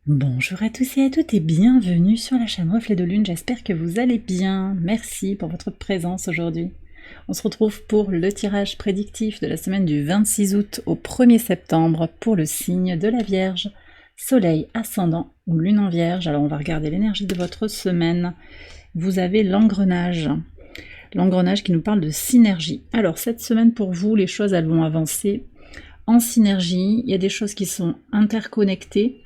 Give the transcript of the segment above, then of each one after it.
Bonjour à tous et à toutes et bienvenue sur la chaîne Reflet de Lune, j'espère que vous allez bien. Merci pour votre présence aujourd'hui. On se retrouve pour le tirage prédictif de la semaine du 26 août au 1er septembre pour le signe de la Vierge. Soleil, ascendant ou lune en Vierge. Alors on va regarder l'énergie de votre semaine. Vous avez l'engrenage. L'engrenage qui nous parle de synergie. Alors cette semaine pour vous, les choses elles vont avancer en synergie. Il y a des choses qui sont interconnectées.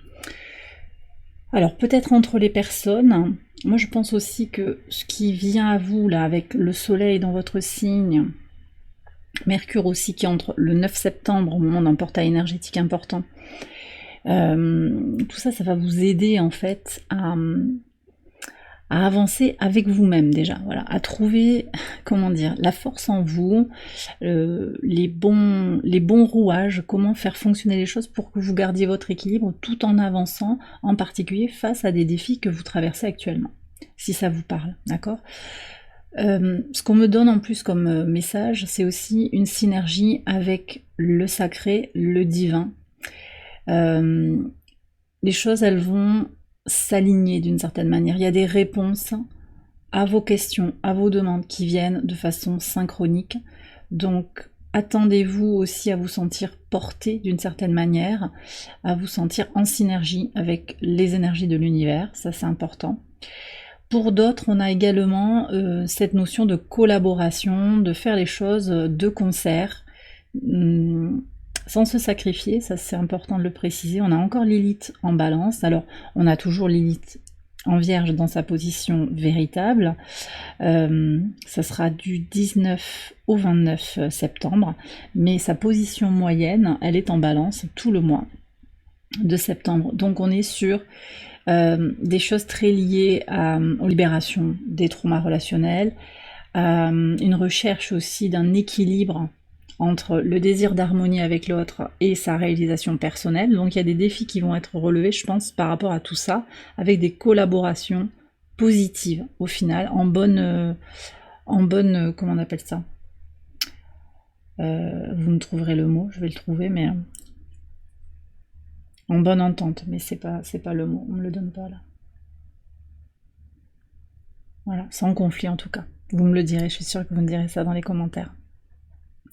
Alors peut-être entre les personnes, moi je pense aussi que ce qui vient à vous là avec le soleil dans votre signe, Mercure aussi qui entre le 9 septembre au moment d'un portail énergétique important, tout ça, ça va vous aider en fait à avancer avec vous-même déjà, voilà, à trouver, comment dire, la force en vous, les bons rouages, comment faire fonctionner les choses pour que vous gardiez votre équilibre tout en avançant, en particulier face à des défis que vous traversez actuellement, si ça vous parle, d'accord. Ce qu'on me donne en plus comme message, c'est aussi une synergie avec le sacré, le divin. Les choses, elles vont s'aligner d'une certaine manière. Il y a des réponses à vos questions, à vos demandes qui viennent de façon synchronique. Donc, attendez-vous aussi à vous sentir porté d'une certaine manière, à vous sentir en synergie avec les énergies de l'univers. Ça, c'est important. Pour d'autres, on a également cette notion de collaboration, de faire les choses de concert, sans se sacrifier, ça c'est important de le préciser. On a encore Lilith en balance, alors on a toujours Lilith en Vierge dans sa position véritable, ça sera du 19 au 29 septembre, mais sa position moyenne, elle est en balance tout le mois de septembre, donc on est sur des choses très liées aux libérations des traumas relationnels, une recherche aussi d'un équilibre entre le désir d'harmonie avec l'autre et sa réalisation personnelle. Donc il y a des défis qui vont être relevés, je pense, par rapport à tout ça, avec des collaborations positives au final, en bonne, comment on appelle ça, vous me trouverez le mot, je vais le trouver, mais en bonne entente, mais c'est pas le mot, on me le donne pas là. Voilà, sans conflit en tout cas. Vous me le direz, je suis sûre que vous me direz ça dans les commentaires.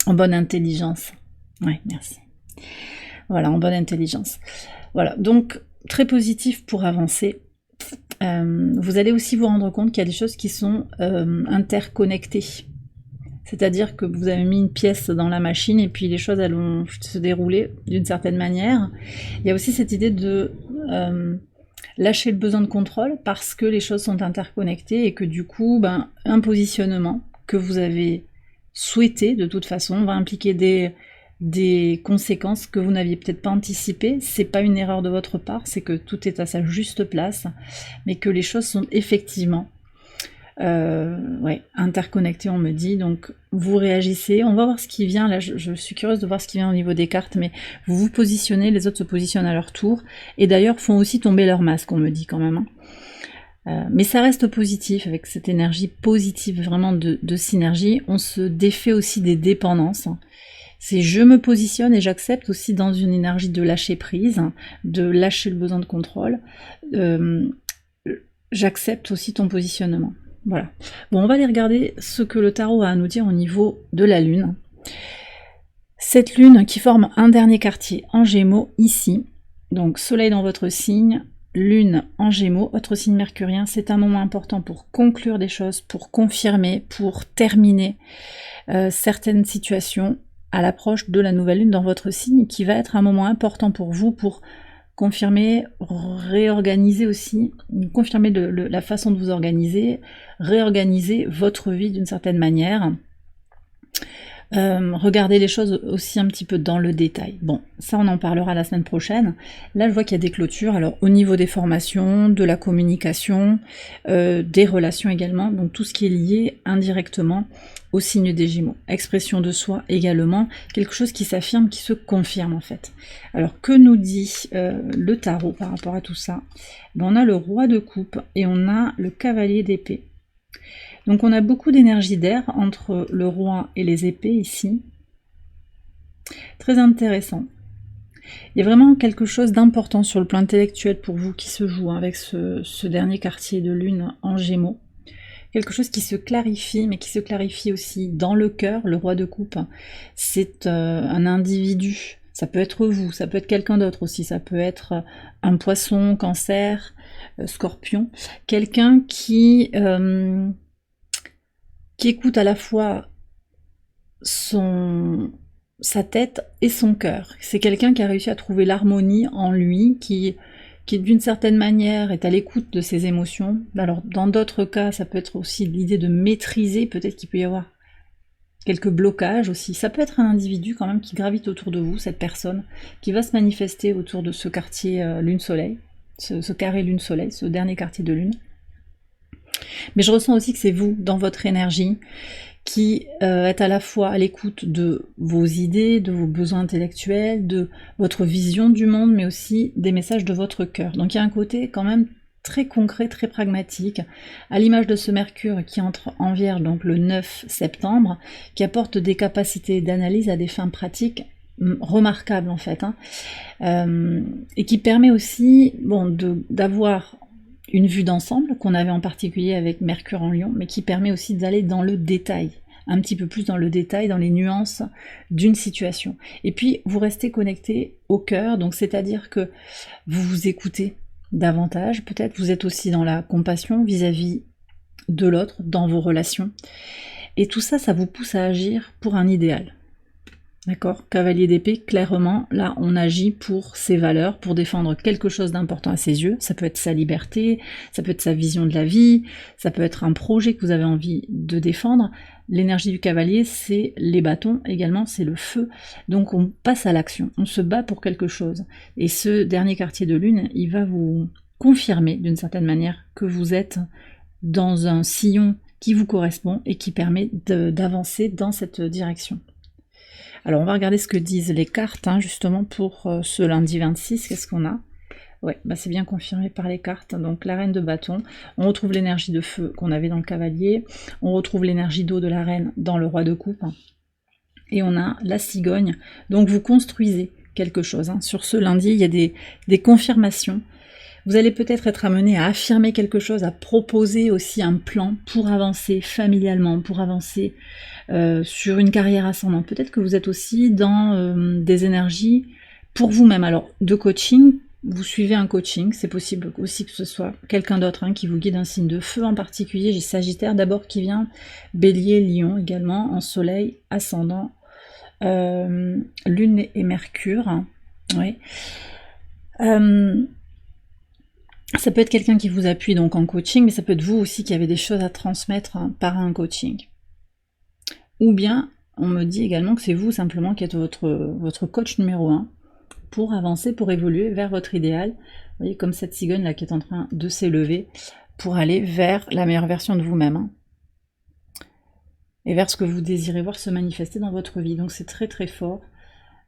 En bonne intelligence. Ouais, merci. Voilà, en bonne intelligence. Voilà, donc très positif pour avancer. Vous allez aussi vous rendre compte qu'il y a des choses qui sont interconnectées. C'est-à-dire que vous avez mis une pièce dans la machine et puis les choses elles vont se dérouler d'une certaine manière. Il y a aussi cette idée de lâcher le besoin de contrôle parce que les choses sont interconnectées et que du coup, un positionnement que vous avez souhaité de toute façon va impliquer des conséquences que vous n'aviez peut-être pas anticipées. C'est pas une erreur de votre part, c'est que tout est à sa juste place, mais que les choses sont effectivement interconnectées, on me dit. Donc vous réagissez, on va voir ce qui vient là, je suis curieuse de voir ce qui vient au niveau des cartes, mais vous vous positionnez, les autres se positionnent à leur tour, et d'ailleurs font aussi tomber leur masque, on me dit quand même, hein. Mais ça reste positif, avec cette énergie positive vraiment de synergie. On se défait aussi des dépendances. C'est je me positionne et j'accepte aussi dans une énergie de lâcher prise, de lâcher le besoin de contrôle. J'accepte aussi ton positionnement. Voilà. Bon, on va aller regarder ce que le tarot a à nous dire au niveau de la lune. Cette lune qui forme un dernier quartier en Gémeaux ici. Donc soleil dans votre signe, lune en Gémeaux, votre signe mercurien, c'est un moment important pour conclure des choses, pour confirmer, pour terminer certaines situations à l'approche de la nouvelle lune dans votre signe, qui va être un moment important pour vous, pour confirmer, réorganiser aussi, confirmer la façon de vous organiser, réorganiser votre vie d'une certaine manière. Regardez les choses aussi un petit peu dans le détail. Bon, ça on en parlera la semaine prochaine. Là je vois qu'il y a des clôtures, alors au niveau des formations, de la communication, des relations également, donc tout ce qui est lié indirectement au signe des Gémeaux. Expression de soi également, quelque chose qui s'affirme, qui se confirme en fait. Alors que nous dit le tarot par rapport à tout ça? On a le roi de coupe et on a le cavalier d'épée. Donc on a beaucoup d'énergie d'air entre le roi et les épées ici. Très intéressant. Il y a vraiment quelque chose d'important sur le plan intellectuel pour vous qui se joue avec ce dernier quartier de lune en Gémeaux. Quelque chose qui se clarifie, mais qui se clarifie aussi dans le cœur. Le roi de coupe, c'est un individu. Ça peut être vous, ça peut être quelqu'un d'autre aussi. Ça peut être un poisson, cancer, scorpion. Quelqu'un qui écoute à la fois sa tête et son cœur. C'est quelqu'un qui a réussi à trouver l'harmonie en lui, qui d'une certaine manière est à l'écoute de ses émotions. Alors dans d'autres cas, ça peut être aussi l'idée de maîtriser, peut-être qu'il peut y avoir quelques blocages aussi. Ça peut être un individu quand même qui gravite autour de vous, cette personne, qui va se manifester autour de ce quartier lune-soleil, ce carré lune-soleil, ce dernier quartier de lune. Mais je ressens aussi que c'est vous, dans votre énergie, qui êtes à la fois à l'écoute de vos idées, de vos besoins intellectuels, de votre vision du monde, mais aussi des messages de votre cœur. Donc il y a un côté quand même très concret, très pragmatique, à l'image de ce Mercure qui entre en Vierge donc le 9 septembre, qui apporte des capacités d'analyse à des fins pratiques remarquables en fait, et qui permet aussi d'avoir une vue d'ensemble qu'on avait en particulier avec Mercure en Lion, mais qui permet aussi d'aller dans le détail, un petit peu plus dans le détail, dans les nuances d'une situation. Et puis vous restez connecté au cœur, donc c'est-à-dire que vous vous écoutez davantage, peut-être vous êtes aussi dans la compassion vis-à-vis de l'autre, dans vos relations. Et tout ça, ça vous pousse à agir pour un idéal. D'accord ? Cavalier d'épée, clairement, là, on agit pour ses valeurs, pour défendre quelque chose d'important à ses yeux. Ça peut être sa liberté, ça peut être sa vision de la vie, ça peut être un projet que vous avez envie de défendre. L'énergie du cavalier, c'est les bâtons également, c'est le feu. Donc on passe à l'action, on se bat pour quelque chose. Et ce dernier quartier de lune, il va vous confirmer d'une certaine manière que vous êtes dans un sillon qui vous correspond et qui permet d'avancer dans cette direction. Alors on va regarder ce que disent les cartes justement pour ce lundi 26, qu'est-ce qu'on a ? Ouais, c'est bien confirmé par les cartes. Donc la reine de bâton, on retrouve l'énergie de feu qu'on avait dans le cavalier, on retrouve l'énergie d'eau de la reine dans le roi de coupe, et on a la cigogne. Donc vous construisez quelque chose. Sur ce lundi, il y a des confirmations. Vous allez peut-être être amené à affirmer quelque chose, à proposer aussi un plan pour avancer familialement, pour avancer sur une carrière ascendante. Peut-être que vous êtes aussi dans des énergies pour vous-même. Alors, de coaching, vous suivez un coaching, c'est possible aussi que ce soit quelqu'un d'autre qui vous guide, un signe de feu en particulier. J'ai Sagittaire d'abord qui vient, Bélier, Lion également, en Soleil, Ascendant, Lune et Mercure. Oui. Ça peut être quelqu'un qui vous appuie donc en coaching, mais ça peut être vous aussi qui avez des choses à transmettre par un coaching. Ou bien, on me dit également que c'est vous simplement qui êtes votre coach numéro 1 pour avancer, pour évoluer vers votre idéal. Vous voyez, comme cette cigogne là qui est en train de s'élever pour aller vers la meilleure version de vous-même. Et vers ce que vous désirez voir se manifester dans votre vie. Donc c'est très très fort.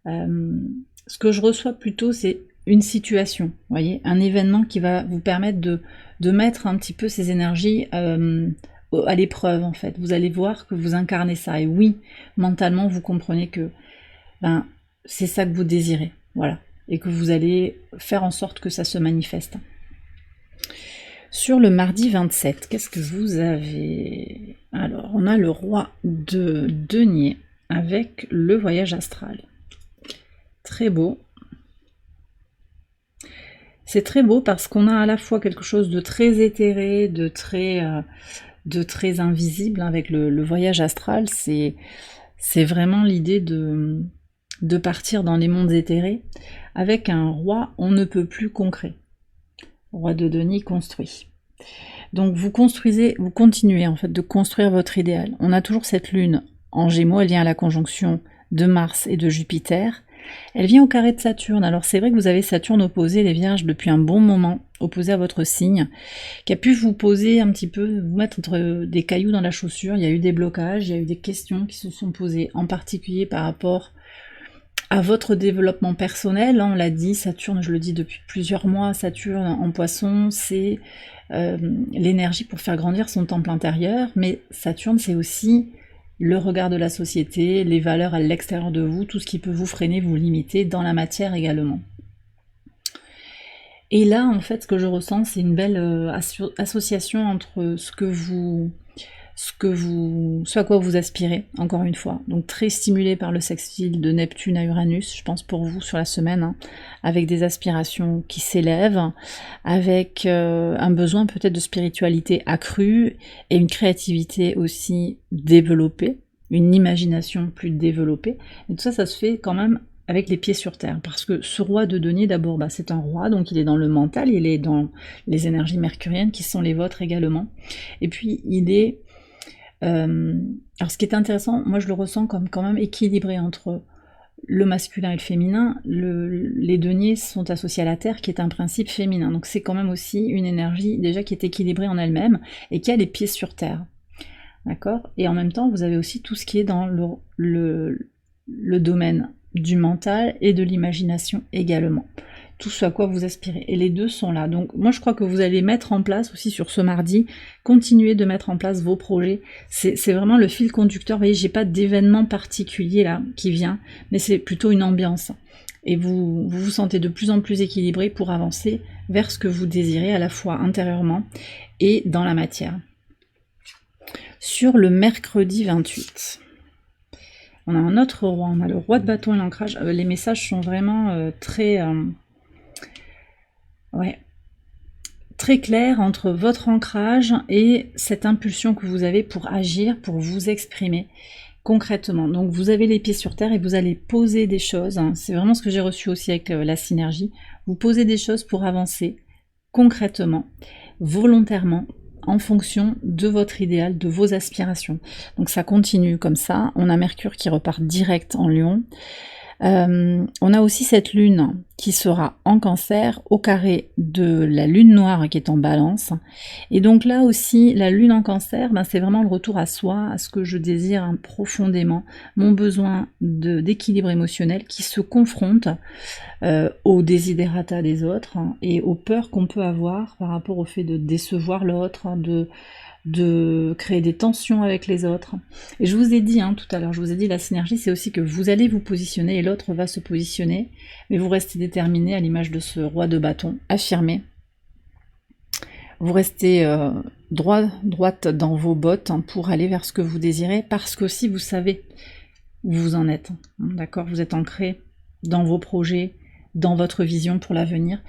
Ce que je reçois plutôt, c'est une situation, vous voyez, un événement qui va vous permettre de mettre un petit peu ces énergies à l'épreuve en fait. Vous allez voir que vous incarnez ça. Et oui, mentalement, vous comprenez que c'est ça que vous désirez. Voilà. Et que vous allez faire en sorte que ça se manifeste. Sur le mardi 27, qu'est-ce que vous avez ? Alors, on a le roi de denier avec le voyage astral. Très beau. C'est très beau parce qu'on a à la fois quelque chose de très éthéré, de très invisible avec le voyage astral. C'est vraiment l'idée de partir dans les mondes éthérés avec un roi on ne peut plus concret. Roi de denier construit. Donc vous continuez en fait de construire votre idéal. On a toujours cette lune en Gémeaux, elle vient à la conjonction de Mars et de Jupiter. Elle vient au carré de Saturne. Alors c'est vrai que vous avez Saturne opposé, les Vierges, depuis un bon moment, opposé à votre signe, qui a pu vous poser un petit peu, vous mettre des cailloux dans la chaussure. Il y a eu des blocages, il y a eu des questions qui se sont posées, en particulier par rapport à votre développement personnel. On l'a dit, Saturne, je le dis depuis plusieurs mois, Saturne en Poisson, c'est l'énergie pour faire grandir son temple intérieur, mais Saturne, c'est aussi le regard de la société, les valeurs à l'extérieur de vous, tout ce qui peut vous freiner, vous limiter, dans la matière également. Et là, en fait, ce que je ressens, c'est une belle association entre ce à quoi vous aspirez, encore une fois. Donc très stimulé par le sextile de Neptune à Uranus, je pense pour vous sur la semaine, hein, avec des aspirations qui s'élèvent, avec un besoin peut-être de spiritualité accrue et une créativité aussi développée, une imagination plus développée. Et tout ça, ça se fait quand même avec les pieds sur terre, parce que ce roi de denier, d'abord, bah, c'est un roi, donc il est dans le mental, il est dans les énergies mercuriennes qui sont les vôtres également, et puis il est... alors ce qui est intéressant, moi je le ressens comme quand même équilibré entre le masculin et le féminin. Les deniers sont associés à la terre, qui est un principe féminin, donc c'est quand même aussi une énergie déjà qui est équilibrée en elle-même, et qui a les pieds sur terre, d'accord. Et en même temps, vous avez aussi tout ce qui est dans le domaine du mental et de l'imagination également. Tout ce à quoi vous aspirez. Et les deux sont là. Donc moi je crois que vous allez mettre en place aussi sur ce mardi, continuer de mettre en place vos projets. C'est vraiment le fil conducteur. Vous voyez, j'ai pas d'événement particulier là qui vient, mais c'est plutôt une ambiance. Et vous sentez de plus en plus équilibré pour avancer vers ce que vous désirez, à la fois intérieurement et dans la matière. Sur le mercredi 28. On a un autre roi, on a le roi de bâton et l'ancrage. Les messages sont vraiment très clairs entre votre ancrage et cette impulsion que vous avez pour agir, pour vous exprimer concrètement. Donc vous avez les pieds sur terre et vous allez poser des choses. C'est vraiment ce que j'ai reçu aussi avec la synergie. Vous posez des choses pour avancer concrètement, volontairement, en fonction de votre idéal, de vos aspirations. Donc ça continue comme ça. On a Mercure qui repart direct en Lion. On a aussi cette lune qui sera en Cancer au carré de la lune noire qui est en Balance, et donc là aussi la lune en Cancer, ben, c'est vraiment le retour à soi, à ce que je désire profondément, mon besoin d'équilibre émotionnel qui se confronte aux desiderata des autres, hein, et aux peurs qu'on peut avoir par rapport au fait de décevoir l'autre, hein, de créer des tensions avec les autres. Et je vous ai dit tout à l'heure, je vous ai dit, la synergie, c'est aussi que vous allez vous positionner et l'autre va se positionner, mais vous restez déterminé à l'image de ce roi de bâton, affirmé. Vous restez droite dans vos bottes, hein, pour aller vers ce que vous désirez, parce qu'aussi vous savez où vous en êtes. D'accord, vous êtes ancré dans vos projets, dans votre vision pour l'avenir.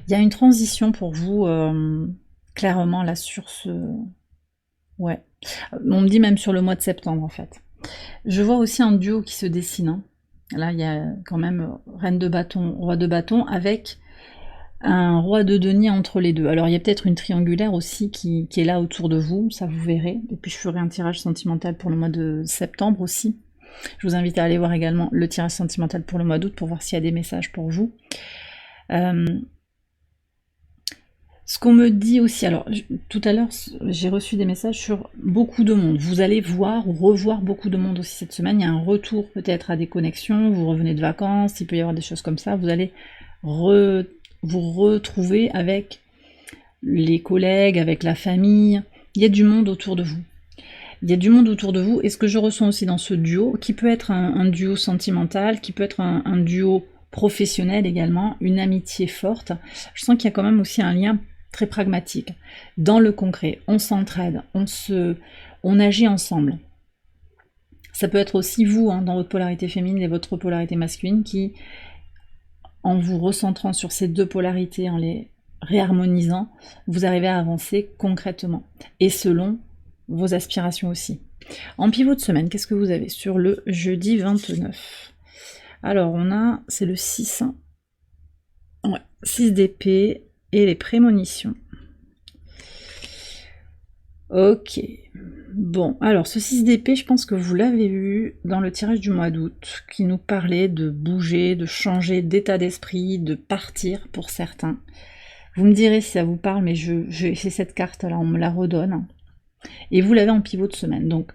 Il y a une transition pour vous, clairement, là, sur ce... Ouais, on me dit même sur le mois de septembre, en fait. Je vois aussi un duo qui se dessine, hein. Là, il y a quand même reine de bâton, roi de bâton, avec un roi de denier entre les deux. Alors, il y a peut-être une triangulaire aussi qui est là autour de vous, ça vous verrez. Et puis, je ferai un tirage sentimental pour le mois de septembre aussi. Je vous invite à aller voir également le tirage sentimental pour le mois d'août pour voir s'il y a des messages pour vous. Ce qu'on me dit aussi, alors tout à l'heure j'ai reçu des messages sur beaucoup de monde. Vous allez voir ou revoir beaucoup de monde aussi cette semaine. Il y a un retour peut-être à des connexions, vous revenez de vacances, il peut y avoir des choses comme ça. Vous allez vous retrouver avec les collègues, avec la famille. Il y a du monde autour de vous. Il y a du monde autour de vous, et ce que je ressens aussi dans ce duo, qui peut être un duo sentimental, qui peut être un duo professionnel également, une amitié forte, je sens qu'il y a quand même aussi un lien très pragmatique. Dans le concret, on s'entraide, on agit ensemble. Ça peut être aussi vous, dans votre polarité féminine et votre polarité masculine, qui, en vous recentrant sur ces deux polarités, en les réharmonisant, vous arrivez à avancer concrètement. Et selon vos aspirations aussi. En pivot de semaine, qu'est-ce que vous avez sur le jeudi 29? Alors, c'est le 6. Ouais, 6 d'épée et les prémonitions. Ok. Bon, alors ce 6 d'épée, je pense que vous l'avez vu dans le tirage du mois d'août, qui nous parlait de bouger, de changer d'état d'esprit, de partir pour certains. Vous me direz si ça vous parle, mais j'ai cette carte-là, on me la redonne. Et vous l'avez en pivot de semaine, donc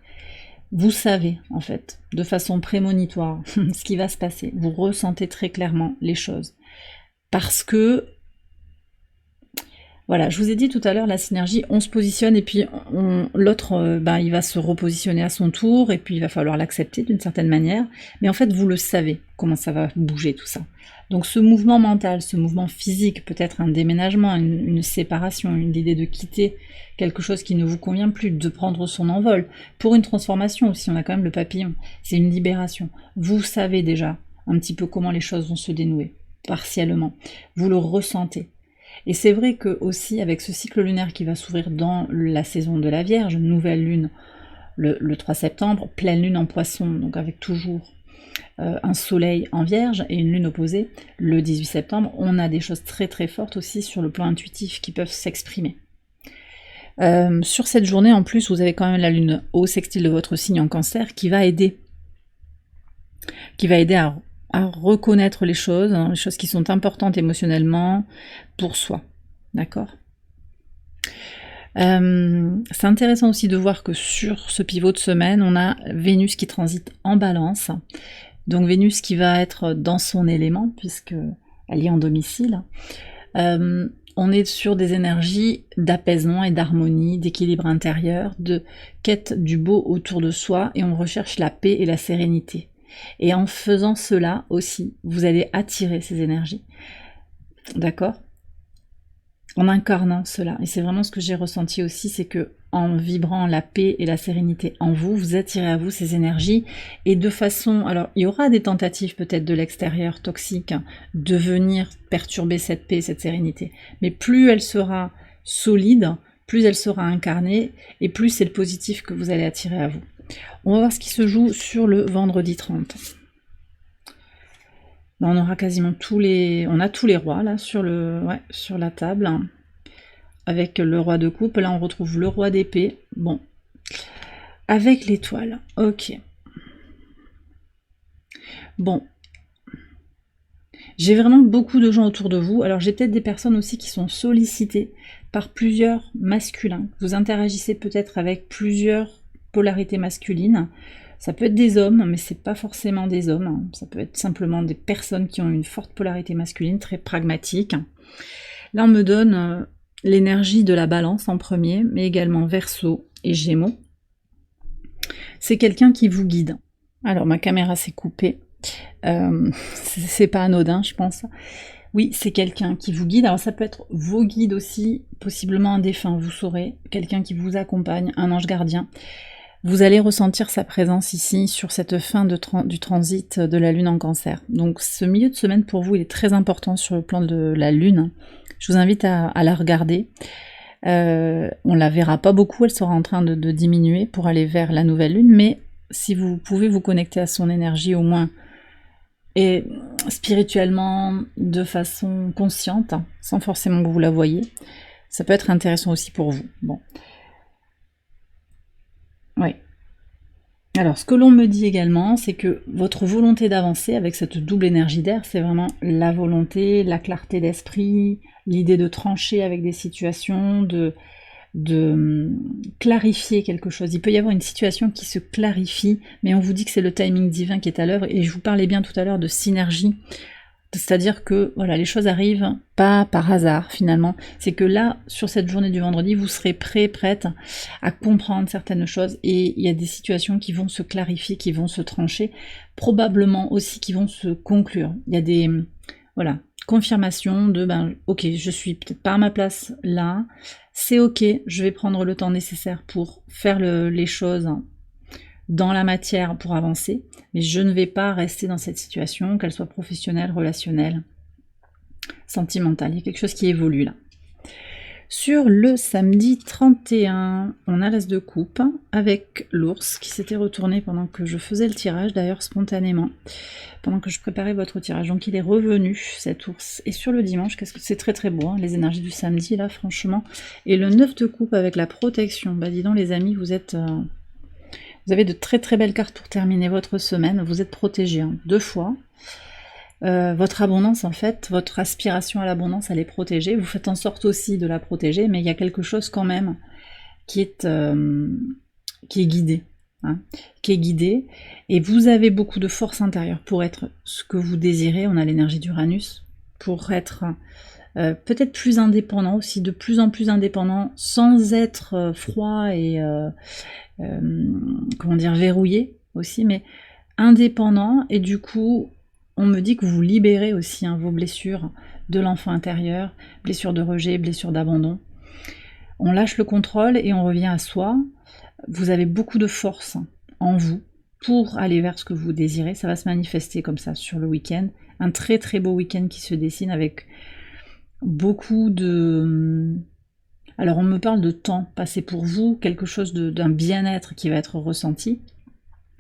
vous savez en fait, de façon prémonitoire, ce qui va se passer. Vous ressentez très clairement les choses. Parce que, Voilà, je vous ai dit tout à l'heure, la synergie, on se positionne et puis l'autre, il va se repositionner à son tour et puis il va falloir l'accepter d'une certaine manière. Mais en fait, vous le savez, comment ça va bouger tout ça. Donc ce mouvement mental, ce mouvement physique, peut-être un déménagement, une séparation, l'idée de quitter quelque chose qui ne vous convient plus, de prendre son envol. Pour une transformation aussi, on a quand même le papillon, c'est une libération. Vous savez déjà un petit peu comment les choses vont se dénouer, partiellement. Vous le ressentez. Et c'est vrai que aussi avec ce cycle lunaire qui va s'ouvrir dans la saison de la Vierge, nouvelle lune le 3 septembre, pleine lune en Poisson, donc avec toujours un soleil en Vierge et une lune opposée le 18 septembre, on a des choses très très fortes aussi sur le plan intuitif qui peuvent s'exprimer. Sur cette journée en plus, vous avez quand même la lune au sextile de votre signe en Cancer qui va aider à reconnaître les choses qui sont importantes émotionnellement pour soi. D'accord ? C'est intéressant aussi de voir que sur ce pivot de semaine, on a Vénus qui transite en Balance. Donc Vénus qui va être dans son élément, puisqu'elle est en domicile. On est sur des énergies d'apaisement et d'harmonie, d'équilibre intérieur, de quête du beau autour de soi, et on recherche la paix et la sérénité. Et en faisant cela aussi, vous allez attirer ces énergies. D'accord ? En incarnant cela. Et c'est vraiment ce que j'ai ressenti aussi, c'est que en vibrant la paix et la sérénité en vous, vous attirez à vous ces énergies. Et de façon... Alors, il y aura des tentatives peut-être de l'extérieur toxiques de venir perturber cette paix, cette sérénité. Mais plus elle sera solide, plus elle sera incarnée, et plus c'est le positif que vous allez attirer à vous. On va voir ce qui se joue sur le vendredi 30. Là, on aura quasiment tous les rois là sur la table. Avec le roi de coupe, là on retrouve le roi d'épée. Bon. Avec l'étoile. Ok. Bon. J'ai vraiment beaucoup de gens autour de vous. Alors j'ai peut-être des personnes aussi qui sont sollicitées par plusieurs masculins. Vous interagissez peut-être avec plusieurs polarités masculines. Ça peut être des hommes, mais c'est pas forcément des hommes. Ça peut être simplement des personnes qui ont une forte polarité masculine, très pragmatique. Là, on me donne l'énergie de la Balance en premier, mais également Verseau et Gémeaux. C'est quelqu'un qui vous guide. Alors, ma caméra s'est coupée. C'est pas anodin, je pense. Oui, c'est quelqu'un qui vous guide. Alors, ça peut être vos guides aussi, possiblement un défunt, vous saurez. Quelqu'un qui vous accompagne, un ange gardien. Vous allez ressentir sa présence ici sur cette fin du transit de la Lune en Cancer. Donc ce milieu de semaine pour vous, il est très important sur le plan de la Lune. Je vous invite à la regarder. On la verra pas beaucoup, elle sera en train de diminuer pour aller vers la nouvelle Lune, mais si vous pouvez vous connecter à son énergie au moins, et spirituellement, de façon consciente, sans forcément que vous la voyez, ça peut être intéressant aussi pour vous. Bon. Oui. Alors, ce que l'on me dit également, c'est que votre volonté d'avancer avec cette double énergie d'air, c'est vraiment la volonté, la clarté d'esprit, l'idée de trancher avec des situations, de clarifier quelque chose. Il peut y avoir une situation qui se clarifie, mais on vous dit que c'est le timing divin qui est à l'œuvre, et je vous parlais bien tout à l'heure de synergie. C'est-à-dire que voilà, les choses arrivent pas par hasard finalement. C'est que là, sur cette journée du vendredi, vous serez prête à comprendre certaines choses et il y a des situations qui vont se clarifier, qui vont se trancher, probablement aussi qui vont se conclure. Il y a des confirmations de ok, je suis peut-être pas à ma place là, c'est ok, je vais prendre le temps nécessaire pour faire les choses dans la matière pour avancer, mais je ne vais pas rester dans cette situation, qu'elle soit professionnelle, relationnelle, sentimentale. Il y a quelque chose qui évolue là. Sur le samedi 31, on a l'As de coupe avec l'ours qui s'était retourné pendant que je faisais le tirage, d'ailleurs spontanément, pendant que je préparais votre tirage. Donc il est revenu, cet ours. Et sur le dimanche, qu'est-ce que c'est très très beau, hein, les énergies du samedi là, franchement. Et le 9 de coupe avec la protection. Bah dis donc les amis, vous avez de très très belles cartes pour terminer votre semaine. Vous êtes protégés 2 fois. Votre abondance, en fait, votre aspiration à l'abondance, elle est protégée. Vous faites en sorte aussi de la protéger, mais il y a quelque chose quand même qui est guidé. Qui est guidé. Et vous avez beaucoup de force intérieure pour être ce que vous désirez. On a l'énergie d'Uranus. Pour être peut-être plus indépendant aussi, de plus en plus indépendant, sans être froid et comment dire, verrouillé aussi, mais indépendant, et du coup, on me dit que vous libérez aussi vos blessures de l'enfant intérieur, blessures de rejet, blessures d'abandon. On lâche le contrôle et on revient à soi. Vous avez beaucoup de force en vous pour aller vers ce que vous désirez. Ça va se manifester comme ça sur le week-end. Un très très beau week-end qui se dessine avec beaucoup de... Alors on me parle de temps passé pour vous, quelque chose d'un bien-être qui va être ressenti,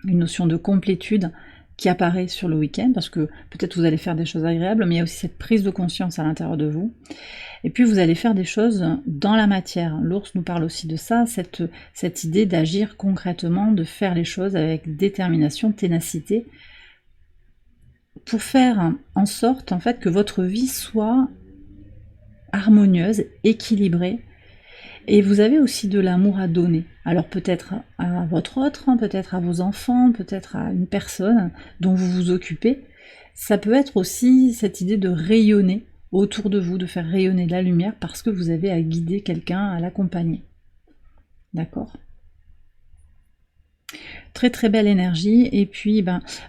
une notion de complétude qui apparaît sur le week-end, parce que peut-être vous allez faire des choses agréables, mais il y a aussi cette prise de conscience à l'intérieur de vous. Et puis vous allez faire des choses dans la matière. L'ours nous parle aussi de ça, cette idée d'agir concrètement, de faire les choses avec détermination, ténacité, pour faire en sorte en fait que votre vie soit harmonieuse, équilibrée. Et vous avez aussi de l'amour à donner. Alors peut-être à votre autre, peut-être à vos enfants, peut-être à une personne dont vous vous occupez. Ça peut être aussi cette idée de rayonner autour de vous, de faire rayonner de la lumière parce que vous avez à guider quelqu'un, à l'accompagner. D'accord ? Très très belle énergie. Et puis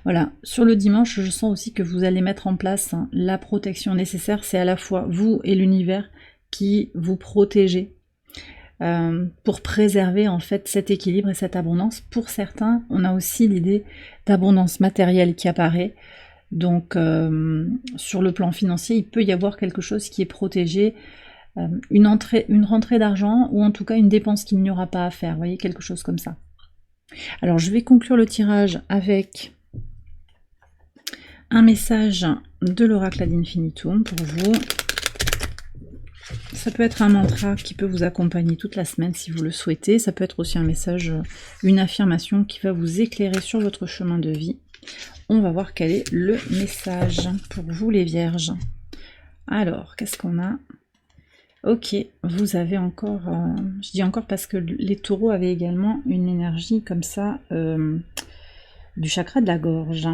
voilà, sur le dimanche, je sens aussi que vous allez mettre en place la protection nécessaire. C'est à la fois vous et l'univers qui vous protégez. Pour préserver en fait cet équilibre et cette abondance. Pour certains, on a aussi l'idée d'abondance matérielle qui apparaît. Donc sur le plan financier, il peut y avoir quelque chose qui est protégé, une rentrée d'argent ou en tout cas une dépense qu'il n'y aura pas à faire. Vous voyez, quelque chose comme ça. Alors je vais conclure le tirage avec un message de l'oracle ad infinitum pour vous. Ça peut être un mantra qui peut vous accompagner toute la semaine si vous le souhaitez. Ça peut être aussi un message, une affirmation qui va vous éclairer sur votre chemin de vie. On va voir quel est le message pour vous les vierges. Alors, qu'est-ce qu'on a? Ok, vous avez encore... je dis encore parce que les taureaux avaient également une énergie comme ça du chakra de la gorge.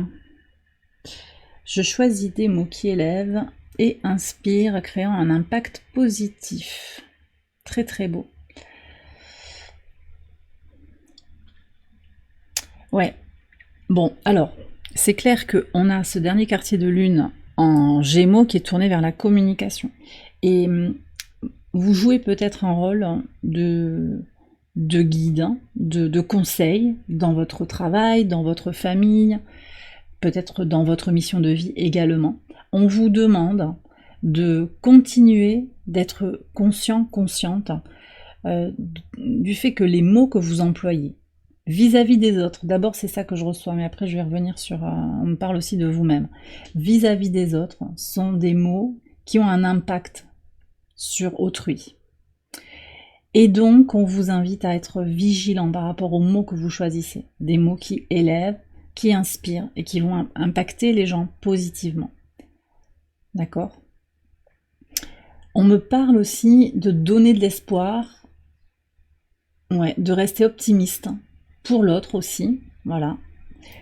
Je choisis des mots qui élèvent et inspire, créant un impact positif. Très très beau. Ouais. Bon, alors, c'est clair qu'on a ce dernier quartier de lune en Gémeaux qui est tourné vers la communication. Et vous jouez peut-être un rôle de guide, de conseil dans votre travail, dans votre famille, peut-être dans votre mission de vie également. On vous demande de continuer d'être conscient, consciente du fait que les mots que vous employez vis-à-vis des autres, d'abord c'est ça que je reçois, mais après je vais revenir sur, on me parle aussi de vous-même, vis-à-vis des autres sont des mots qui ont un impact sur autrui. Et donc on vous invite à être vigilant par rapport aux mots que vous choisissez, des mots qui élèvent, qui inspirent et qui vont impacter les gens positivement. D'accord ? On me parle aussi de donner de l'espoir, ouais, de rester optimiste pour l'autre aussi, voilà.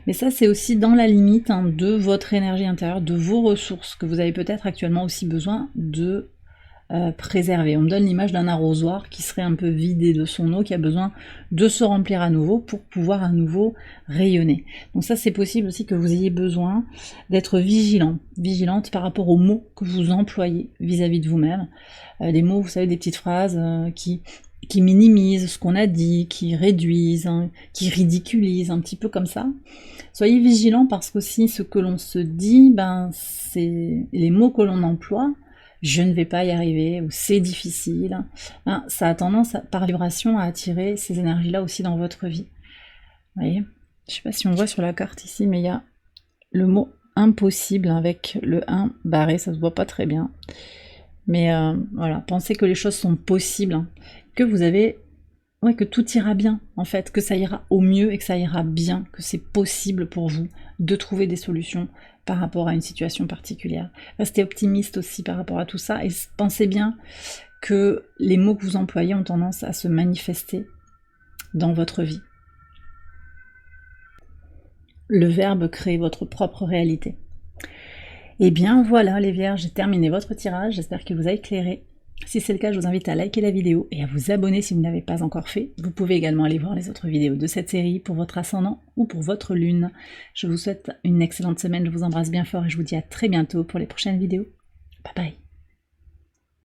Mais ça, c'est aussi dans la limite de votre énergie intérieure, de vos ressources que vous avez peut-être actuellement aussi besoin de préserver. On me donne l'image d'un arrosoir qui serait un peu vidé de son eau, qui a besoin de se remplir à nouveau pour pouvoir à nouveau rayonner. Donc ça, c'est possible aussi que vous ayez besoin d'être vigilante par rapport aux mots que vous employez vis-à-vis de vous-même. Des mots, vous savez, des petites phrases qui minimisent ce qu'on a dit, qui réduisent, qui ridiculisent, un petit peu comme ça. Soyez vigilants parce qu'aussi ce que l'on se dit, c'est les mots que l'on emploie. Je ne vais pas y arriver, ou c'est difficile. Ça a tendance, par vibration, à attirer ces énergies-là aussi dans votre vie. Vous voyez ? Je ne sais pas si on voit sur la carte ici, mais il y a le mot impossible avec le 1 barré, ça se voit pas très bien. Mais voilà, pensez que les choses sont possibles, que vous avez... Ouais, que tout ira bien, en fait, que ça ira au mieux et que ça ira bien, que c'est possible pour vous de trouver des solutions par rapport à une situation particulière. Restez optimiste aussi par rapport à tout ça et pensez bien que les mots que vous employez ont tendance à se manifester dans votre vie. Le verbe crée votre propre réalité. Et bien voilà les Vierges, j'ai terminé votre tirage, j'espère qu'il vous a éclairé. Si c'est le cas, je vous invite à liker la vidéo et à vous abonner si vous ne l'avez pas encore fait. Vous pouvez également aller voir les autres vidéos de cette série pour votre ascendant ou pour votre lune. Je vous souhaite une excellente semaine, je vous embrasse bien fort et je vous dis à très bientôt pour les prochaines vidéos. Bye bye.